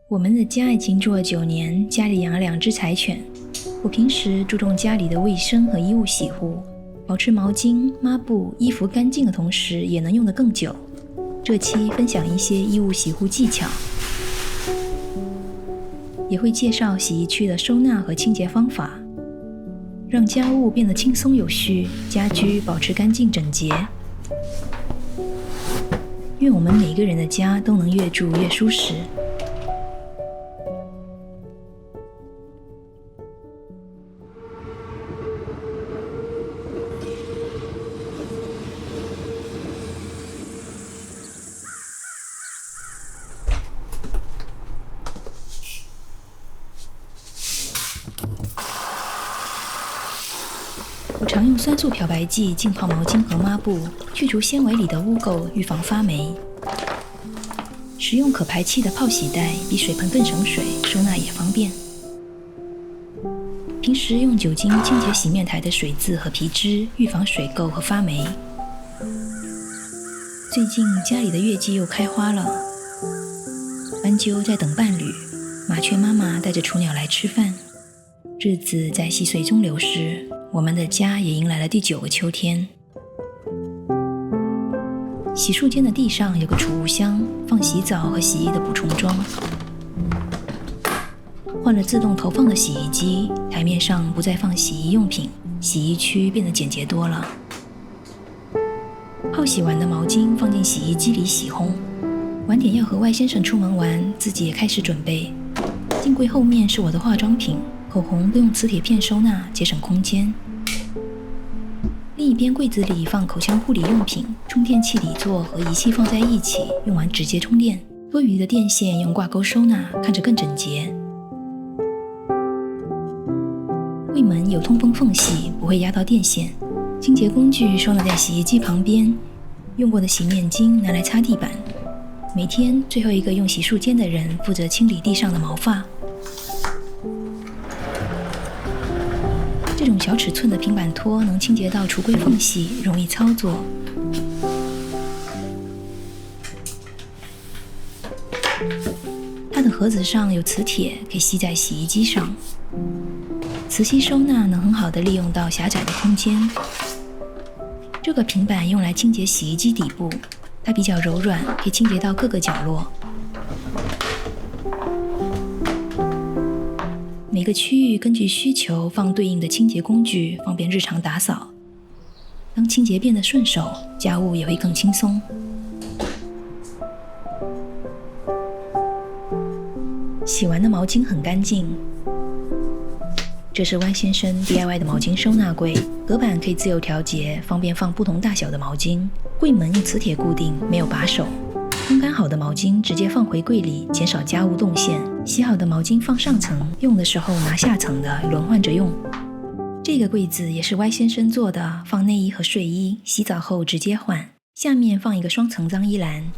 我们的家已经住了9年，家里养了2只柴犬。我平时注重家里的卫生和衣物洗护，保持毛巾、抹布、衣服干净的同时，也能用得更久。这期分享一些衣物洗护技巧，也会介绍洗衣区的收纳和清洁方法，让家务变得轻松有序，家居保持干净整洁。愿我们每个人的家都能越住越舒适。我常用酸素漂白剂浸泡毛巾和抹布，去除纤维里的污垢，预防发霉。使用可排气的泡洗袋，比水盆更省水，收纳也方便。平时用酒精清洁洗面台的水渍和皮脂，预防水垢和发霉。最近家里的月季又开花了，斑鸠在等伴侣，麻雀妈妈带着雏鸟来吃饭。日子在细碎中流逝，我们的家也迎来了第9个秋天。洗漱间的地上有个储物箱，放洗澡和洗衣的补充装。换了自动投放的洗衣机，台面上不再放洗衣用品，洗衣区变得简洁多了。泡洗完的毛巾放进洗衣机里洗烘。晚点要和外先生出门玩，自己也开始准备。镜柜后面是我的化妆品，口红都用磁铁片收纳，节省空间。另一边柜子里放口腔护理用品，充电器底座和仪器放在一起，用完直接充电。多余的电线用挂钩收纳，看着更整洁。柜门有通风缝隙，不会压到电线。清洁工具收纳在洗衣机旁边，用过的洗面巾拿来擦地板。每天最后一个用洗漱间的人负责清理地上的毛发。这种小尺寸的平板拖能清洁到橱柜缝隙，容易操作。它的盒子上有磁铁，可以吸在洗衣机上。磁吸收纳能很好地利用到狭窄的空间。这个平板用来清洁洗衣机底部，它比较柔软，可以清洁到各个角落。每个区域根据需求放对应的清洁工具，方便日常打扫。当清洁变得顺手，家务也会更轻松。洗完的毛巾很干净。这是Y先生 DIY 的毛巾收纳柜，隔板可以自由调节，方便放不同大小的毛巾。柜门用磁铁固定，没有把手。烘干好的毛巾直接放回柜里，减少家务动线。洗好的毛巾放上层，用的时候拿下层的，轮换着用。这个柜子也是 Y 先生做的，放内衣和睡衣，洗澡后直接换。下面放一个双层脏衣篮。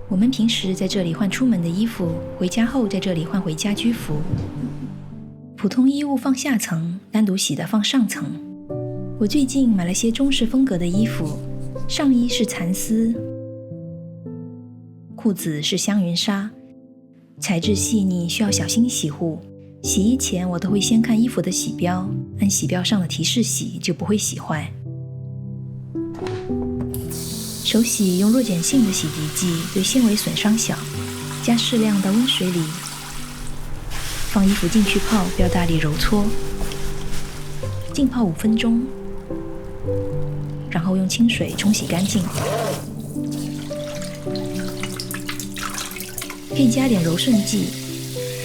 我们平时在这里换出门的衣服，回家后在这里换回家居服。普通衣物放下层，单独洗的放上层。我最近买了些中式风格的衣服，上衣是蚕丝，裤子是香云纱，材质细腻，需要小心洗护。洗衣前我都会先看衣服的洗标，按洗标上的提示洗，就不会洗坏。手洗用弱碱性的洗涤剂，对纤维损伤小，加适量到温水里，放衣服进去泡，不要大力揉搓，浸泡5分钟，然后用清水冲洗干净。可以加点柔顺剂，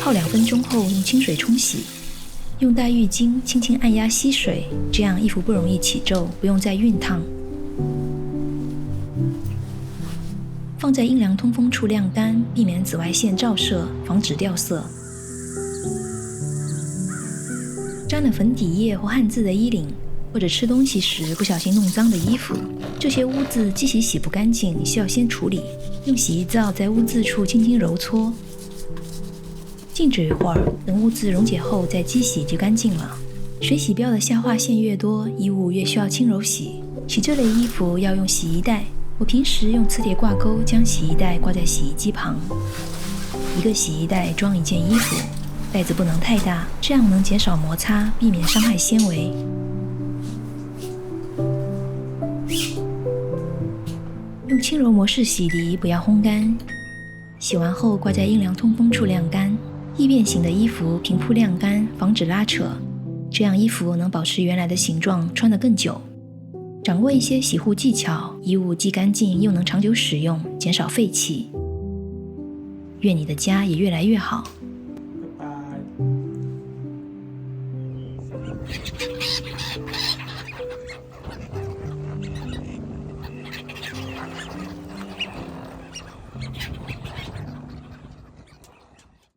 泡2分钟后用清水冲洗，用大浴巾轻轻按压吸水，这样衣服不容易起皱，不用再熨烫。放在阴凉通风处晾干，避免紫外线照射，防止掉色。沾了粉底液或汗渍的衣领，或者吃东西时不小心弄脏的衣服，这些污渍即使洗不干净，需要先处理。用洗衣皂在污渍处轻轻揉搓，静止一会儿，等污渍溶解后再机洗就干净了。水洗标的下划线越多，衣物越需要轻柔洗。洗这类衣服要用洗衣袋，我平时用磁铁挂钩将洗衣袋挂在洗衣机旁，一个洗衣袋装一件衣服，袋子不能太大，这样能减少摩擦，避免伤害纤维。用轻柔模式洗涤，不要烘干。洗完后挂在阴凉通风处晾干。易变形的衣服平铺晾干，防止拉扯，这样衣服能保持原来的形状，穿得更久。掌握一些洗护技巧，衣物既干净又能长久使用，减少废弃。愿你的家也越来越好。拜拜。